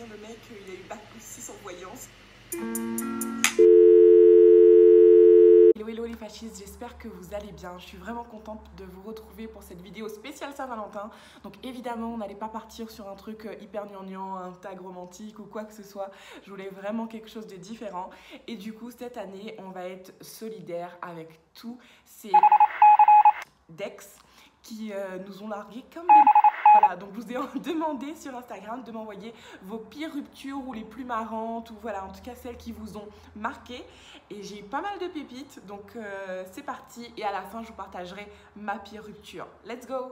dire, le mec, il a eu bac+6 en voyance. Hello les fascistes, j'espère que vous allez bien. Je suis vraiment contente de vous retrouver pour cette vidéo spéciale Saint-Valentin. Donc évidemment, on n'allait pas partir sur un truc hyper gnangnan, un tag romantique ou quoi que ce soit. Je voulais vraiment quelque chose de différent. Et du coup, cette année, on va être solidaire avec tous ces Dex qui nous ont largués comme des... Voilà, donc je vous ai demandé sur Instagram de m'envoyer vos pires ruptures ou les plus marrantes, ou voilà, en tout cas celles qui vous ont marqué. Et j'ai eu pas mal de pépites, donc c'est parti. Et à la fin, je vous partagerai ma pire rupture. Let's go!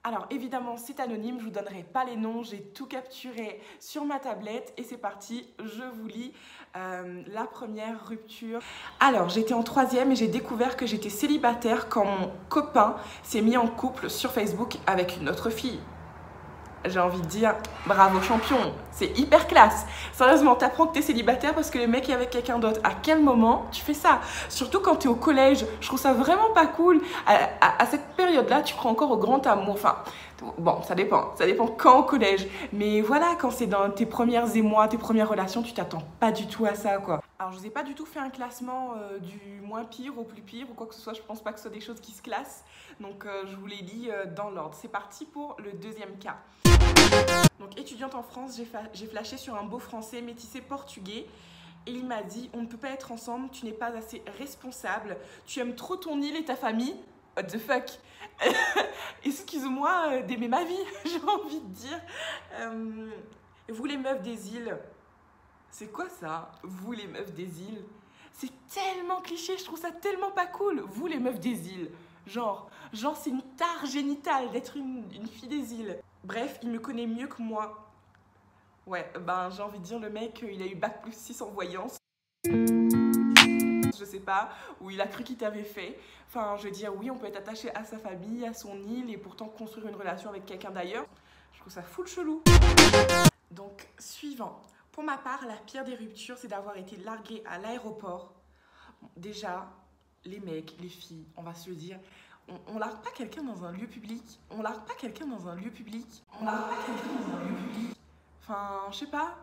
Alors évidemment, c'est anonyme, je vous donnerai pas les noms, j'ai tout capturé sur ma tablette. Et c'est parti, je vous lis la première rupture. Alors, j'étais en 3e et j'ai découvert que j'étais célibataire quand mon copain s'est mis en couple sur Facebook avec une autre fille. J'ai envie de dire, bravo champion, c'est hyper classe. Sérieusement, t'apprends que t'es célibataire parce que le mec est avec quelqu'un d'autre. À quel moment tu fais ça? Surtout quand t'es au collège, je trouve ça vraiment pas cool. À cette période-là, tu crois encore au grand amour. Enfin, bon, ça dépend quand au collège. Mais voilà, quand c'est dans tes premières émois, tes premières relations, tu t'attends pas du tout à ça, quoi. Alors, je vous ai pas du tout fait un classement du moins pire au plus pire ou quoi que ce soit. Je pense pas que ce soit des choses qui se classent. Donc, je vous les lis dans l'ordre. C'est parti pour le deuxième cas. Donc, étudiante en France, j'ai flashé sur un beau français métissé portugais. Et il m'a dit, on ne peut pas être ensemble, tu n'es pas assez responsable. Tu aimes trop ton île et ta famille. What the fuck? Excuse-moi d'aimer ma vie, j'ai envie de dire. Vous les meufs des îles, c'est quoi ça? Vous les meufs des îles? C'est tellement cliché, je trouve ça tellement pas cool. Vous les meufs des îles. Genre c'est une tare génitale d'être une fille des îles. Bref, il me connaît mieux que moi. Ouais, ben j'ai envie de dire, le mec, il a eu bac+6 en voyance. Je sais pas, ou il a cru qu'il t'avait fait. Enfin, je veux dire, oui, on peut être attaché à sa famille, à son île, et pourtant construire une relation avec quelqu'un d'ailleurs. Je trouve ça full chelou. Donc, suivant. Pour ma part, la pire des ruptures, c'est d'avoir été larguée à l'aéroport. Bon, déjà, les mecs, les filles, on va se le dire, on largue pas quelqu'un dans un lieu public. On largue pas quelqu'un dans un lieu public. On largue pas quelqu'un dans un lieu public. Enfin, je sais pas.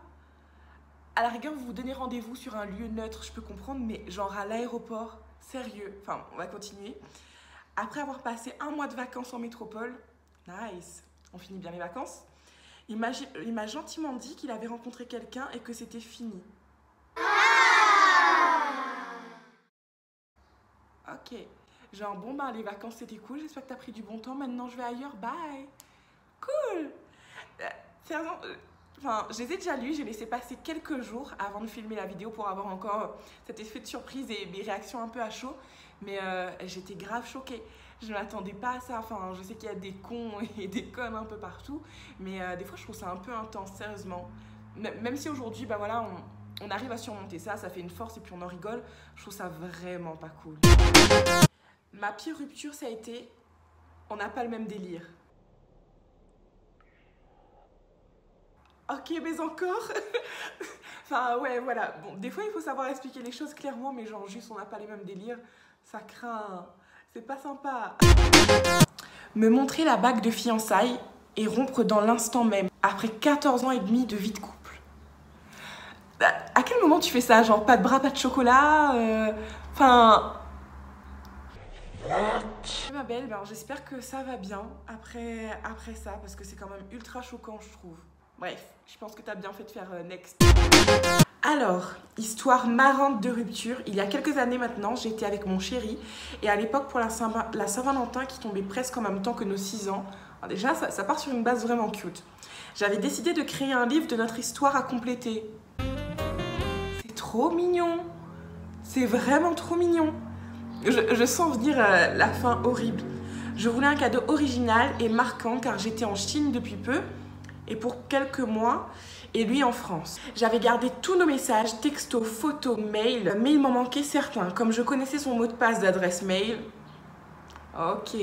À la rigueur, vous vous donnez rendez-vous sur un lieu neutre, je peux comprendre, mais genre à l'aéroport, sérieux. Enfin, on va continuer. Après avoir passé un mois de vacances en métropole, nice, on finit bien les vacances, il m'a gentiment dit qu'il avait rencontré quelqu'un et que c'était fini. Ok. Genre, bon, ben, les vacances, c'était cool. J'espère que t'as pris du bon temps. Maintenant, je vais ailleurs. Bye. Cool. Sérieusement, enfin, je les ai déjà lus. J'ai laissé passer quelques jours avant de filmer la vidéo pour avoir encore cet effet de surprise et mes réactions un peu à chaud. Mais j'étais grave choquée. Je ne m'attendais pas à ça. Enfin, je sais qu'il y a des cons et des connes un peu partout. Mais des fois, je trouve ça un peu intense, sérieusement. Même si aujourd'hui, bah voilà, on arrive à surmonter ça. Ça fait une force et puis on en rigole. Je trouve ça vraiment pas cool. Ma pire rupture, ça a été, on n'a pas le même délire. Ok, mais encore. Enfin, ouais, voilà. Bon, des fois, il faut savoir expliquer les choses clairement, mais genre, juste, on n'a pas les mêmes délires. Ça craint. C'est pas sympa. Me montrer la bague de fiançailles et rompre dans l'instant même, après 14 ans et demi de vie de couple. À quel moment tu fais ça? Genre, pas de bras, pas de chocolat Enfin... Ma belle, ben, j'espère que ça va bien après ça, parce que c'est quand même ultra choquant, je trouve. Bref, je pense que tu as bien fait de faire next. Alors, histoire marrante de rupture. Il y a quelques années maintenant, j'étais avec mon chéri. Et à l'époque, pour la Saint-Valentin, qui tombait presque en même temps que nos 6 ans. Alors déjà, ça part sur une base vraiment cute. J'avais décidé de créer un livre de notre histoire à compléter. C'est trop mignon. C'est vraiment trop mignon. Je sens venir la fin horrible. Je voulais un cadeau original et marquant car j'étais en Chine depuis peu et pour quelques mois et lui en France. J'avais gardé tous nos messages, textos, photos, mails, mais il m'en manquait certains. Comme je connaissais son mot de passe d'adresse mail, ok.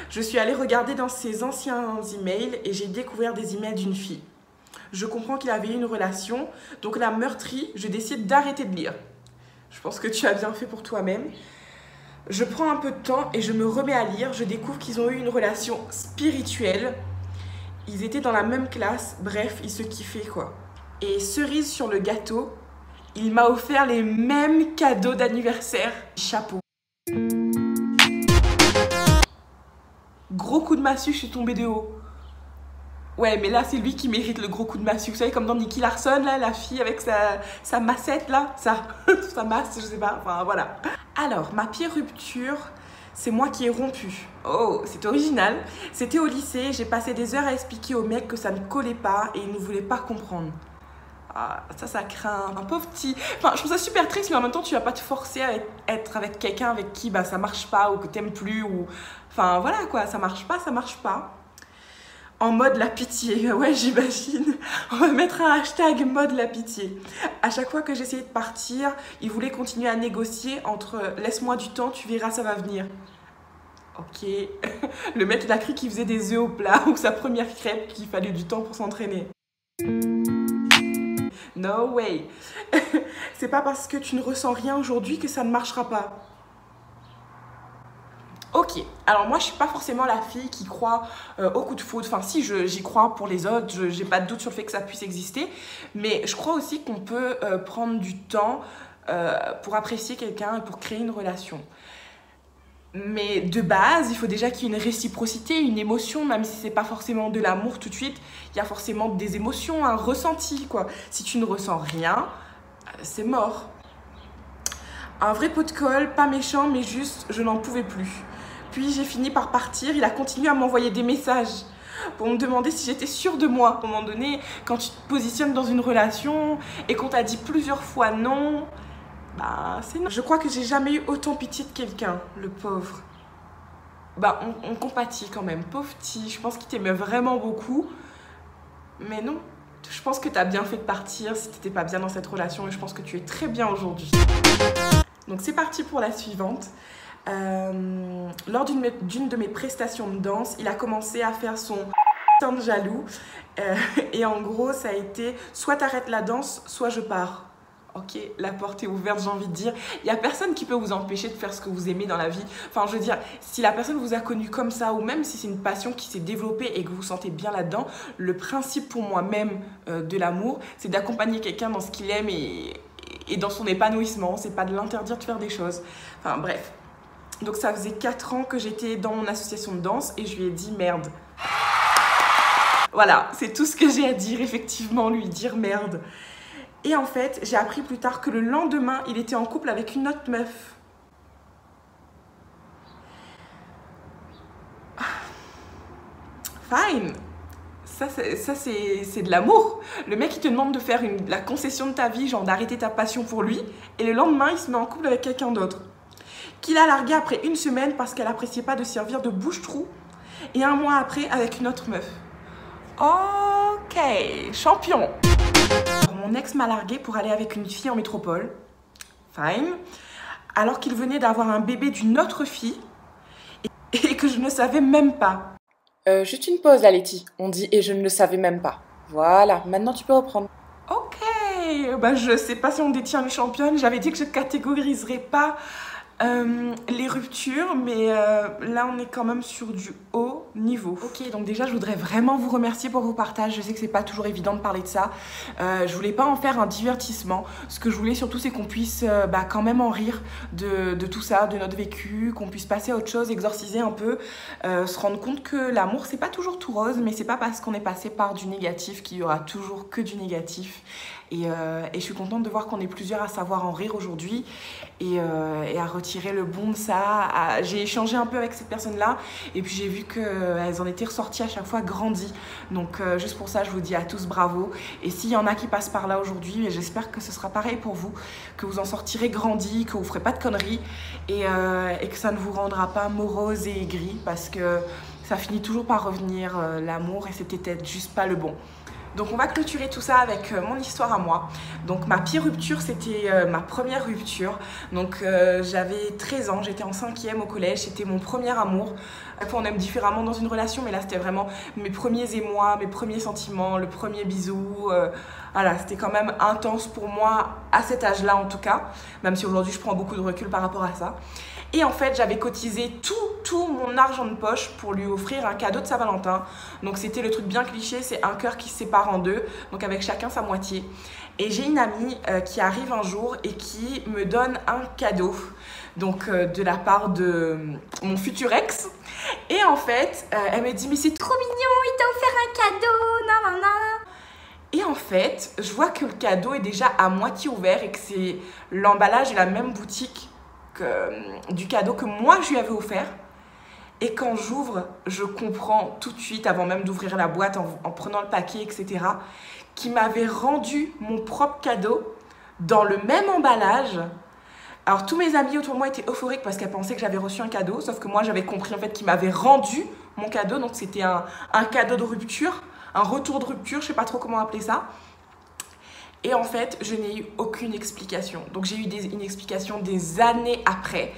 Je suis allée regarder dans ses anciens emails et j'ai découvert des emails d'une fille. Je comprends qu'il avait eu une relation, donc la meurtrie, je décide d'arrêter de lire. Je pense que tu as bien fait pour toi-même. Je prends un peu de temps et je me remets à lire. Je découvre qu'ils ont eu une relation spirituelle. Ils étaient dans la même classe, bref, ils se kiffaient quoi. Et cerise sur le gâteau, il m'a offert les mêmes cadeaux d'anniversaire. Chapeau. Gros coup de massue, je suis tombée de haut. Ouais, mais là, c'est lui qui mérite le gros coup de massue. Vous savez, comme dans Nicky Larson, là, la fille avec sa massette, là, sa masse, je sais pas, enfin, voilà. Alors, ma pire rupture, c'est moi qui ai rompu. Oh, c'est original. C'était au lycée, j'ai passé des heures à expliquer au mec que ça ne collait pas et il ne voulait pas comprendre. Ah, ça craint. Un pauvre petit... Enfin, je trouve ça super triste, mais en même temps, tu vas pas te forcer à être avec quelqu'un avec qui bah, ça marche pas ou que t'aimes plus ou... Enfin, voilà quoi, ça marche pas, ça marche pas. En mode la pitié, ouais j'imagine. On va mettre un hashtag mode la pitié. À chaque fois que j'essayais de partir, il voulait continuer à négocier entre laisse-moi du temps, tu verras ça va venir. Ok. Le mec il a cru qu'il faisait des œufs au plat ou sa première crêpe qu'il fallait du temps pour s'entraîner. No way. C'est pas parce que tu ne ressens rien aujourd'hui que ça ne marchera pas. Ok, alors moi je suis pas forcément la fille qui croit au coup de foudre. Enfin si, j'y crois pour les autres, j'ai pas de doute sur le fait que ça puisse exister. Mais je crois aussi qu'on peut prendre du temps pour apprécier quelqu'un et pour créer une relation. Mais de base, il faut déjà qu'il y ait une réciprocité, une émotion, même si c'est pas forcément de l'amour tout de suite. Il y a forcément des émotions, un ressenti quoi. Si tu ne ressens rien, c'est mort. Un vrai pot de colle, pas méchant mais juste je n'en pouvais plus. Puis j'ai fini par partir, il a continué à m'envoyer des messages pour me demander si j'étais sûre de moi. À un moment donné, quand tu te positionnes dans une relation et qu'on t'a dit plusieurs fois non, bah c'est non. Je crois que j'ai jamais eu autant pitié de quelqu'un, le pauvre. Bah on compatit quand même, pauvre petit, je pense qu'il t'aimait vraiment beaucoup. Mais non, je pense que t'as bien fait de partir si t'étais pas bien dans cette relation et je pense que tu es très bien aujourd'hui. Donc c'est parti pour la suivante. Lors d'une de mes prestations de danse, il a commencé à faire son putain de jaloux et en gros ça a été soit t'arrêtes la danse, soit je pars. Ok, la porte est ouverte, j'ai envie de dire. Il n'y a personne qui peut vous empêcher de faire ce que vous aimez dans la vie. Enfin, je veux dire, si la personne vous a connu comme ça, ou même si c'est une passion qui s'est développée et que vous vous sentez bien là-dedans, le principe pour moi-même de l'amour, c'est d'accompagner quelqu'un dans ce qu'il aime et dans son épanouissement. C'est pas de l'interdire de faire des choses. Enfin, bref. Donc ça faisait 4 ans que j'étais dans mon association de danse et je lui ai dit merde. Voilà, c'est tout ce que j'ai à dire, effectivement, lui dire merde. Et en fait, j'ai appris plus tard que le lendemain, il était en couple avec une autre meuf. Fine. Ça c'est de l'amour. Le mec, il te demande de faire la concession de ta vie, genre d'arrêter ta passion pour lui. Et le lendemain, il se met en couple avec quelqu'un d'autre. Qu'il a largué après 1 semaine parce qu'elle appréciait pas de servir de bouche-trou. Et 1 mois après, avec une autre meuf. Ok, champion. Mon ex m'a largué pour aller avec une fille en métropole. Fine. Alors qu'il venait d'avoir un bébé d'une autre fille. Et que je ne savais même pas. Juste une pause, Letty. On dit et je ne le savais même pas. Voilà, maintenant tu peux reprendre. Ok, bah je sais pas si on détient les championnes. J'avais dit que je catégoriserais pas les ruptures, mais là on est quand même sur du haut niveau. Ok, donc déjà je voudrais vraiment vous remercier pour vos partages. Je sais que c'est pas toujours évident de parler de ça. Je voulais pas en faire un divertissement. Ce que je voulais surtout, c'est qu'on puisse quand même en rire de tout ça, de notre vécu, qu'on puisse passer à autre chose, exorciser un peu, se rendre compte que l'amour c'est pas toujours tout rose, mais c'est pas parce qu'on est passé par du négatif qu'il y aura toujours que du négatif. Et je suis contente de voir qu'on est plusieurs à savoir en rire aujourd'hui et à retirer le bon de ça. J'ai échangé un peu avec cette personne-là et puis j'ai vu qu'elles en étaient ressorties à chaque fois grandies. Donc juste pour ça, je vous dis à tous bravo. Et s'il y en a qui passent par là aujourd'hui, j'espère que ce sera pareil pour vous, que vous en sortirez grandis, que vous ne ferez pas de conneries et que ça ne vous rendra pas morose et aigri parce que ça finit toujours par revenir l'amour et c'est peut-être juste pas le bon. Donc on va clôturer tout ça avec mon histoire à moi. Donc ma pire rupture, c'était ma première rupture. Donc j'avais 13 ans, j'étais en 5e au collège, c'était mon premier amour. Après on aime différemment dans une relation, mais là c'était vraiment mes premiers émois, mes premiers sentiments, le premier bisou. Voilà, c'était quand même intense pour moi à cet âge-là en tout cas, même si aujourd'hui je prends beaucoup de recul par rapport à ça. Et en fait, j'avais cotisé tout mon argent de poche pour lui offrir un cadeau de Saint-Valentin. Donc c'était le truc bien cliché, c'est un cœur qui se sépare en deux, donc avec chacun sa moitié. Et j'ai une amie qui arrive un jour et qui me donne un cadeau, donc de la part de mon futur ex. Et en fait, elle me dit « mais c'est trop mignon, il t'a offert un cadeau, nanana ». Et en fait, je vois que le cadeau est déjà à moitié ouvert et que c'est l'emballage est la même boutique du cadeau que moi je lui avais offert. Et quand j'ouvre, je comprends tout de suite, avant même d'ouvrir la boîte, en prenant le paquet, etc., qu'il m'avait rendu mon propre cadeau dans le même emballage. Alors tous mes amis autour de moi étaient euphoriques parce qu'elles pensaient que j'avais reçu un cadeau, sauf que moi j'avais compris en fait qu'il m'avait rendu mon cadeau, donc c'était un cadeau de rupture, un retour de rupture, je sais pas trop comment appeler ça. Et en fait, je n'ai eu aucune explication. Donc j'ai eu une explication des années après.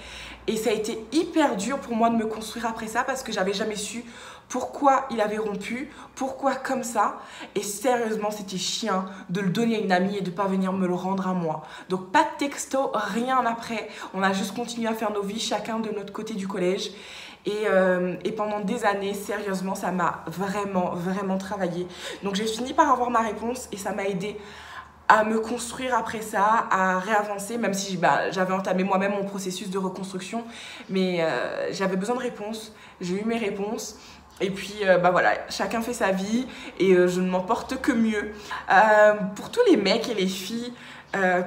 Et ça a été hyper dur pour moi de me construire après ça parce que j'avais jamais su pourquoi il avait rompu, pourquoi comme ça. Et sérieusement, c'était chiant de le donner à une amie et de ne pas venir me le rendre à moi. Donc pas de texto, rien après. On a juste continué à faire nos vies, chacun de notre côté du collège. Et pendant des années, sérieusement, ça m'a vraiment travaillé. Donc j'ai fini par avoir ma réponse et ça m'a aidé à me construire après ça, à réavancer, même si j'avais entamé moi-même mon processus de reconstruction. Mais j'avais besoin de réponses, j'ai eu mes réponses. Et puis voilà, chacun fait sa vie et je ne m'en porte que mieux. Pour tous les mecs et les filles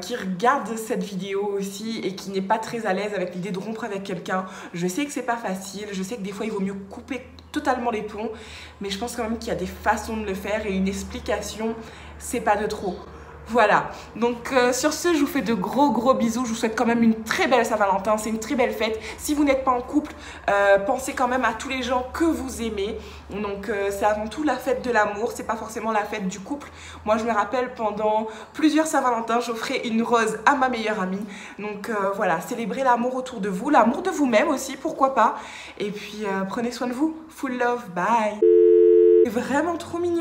qui regardent cette vidéo aussi et qui n'est pas très à l'aise avec l'idée de rompre avec quelqu'un, je sais que c'est pas facile, je sais que des fois il vaut mieux couper totalement les ponts, mais je pense quand même qu'il y a des façons de le faire et une explication, c'est pas de trop. Voilà, donc sur ce, je vous fais de gros bisous. Je vous souhaite quand même une très belle Saint-Valentin. C'est une très belle fête. Si vous n'êtes pas en couple, pensez quand même à tous les gens que vous aimez. Donc c'est avant tout la fête de l'amour. C'est pas forcément la fête du couple. Moi, je me rappelle, pendant plusieurs Saint-Valentin, j'offrais une rose à ma meilleure amie. Donc voilà, célébrez l'amour autour de vous. L'amour de vous-même aussi, pourquoi pas. Et puis prenez soin de vous. Full love, bye. C'est vraiment trop mignon.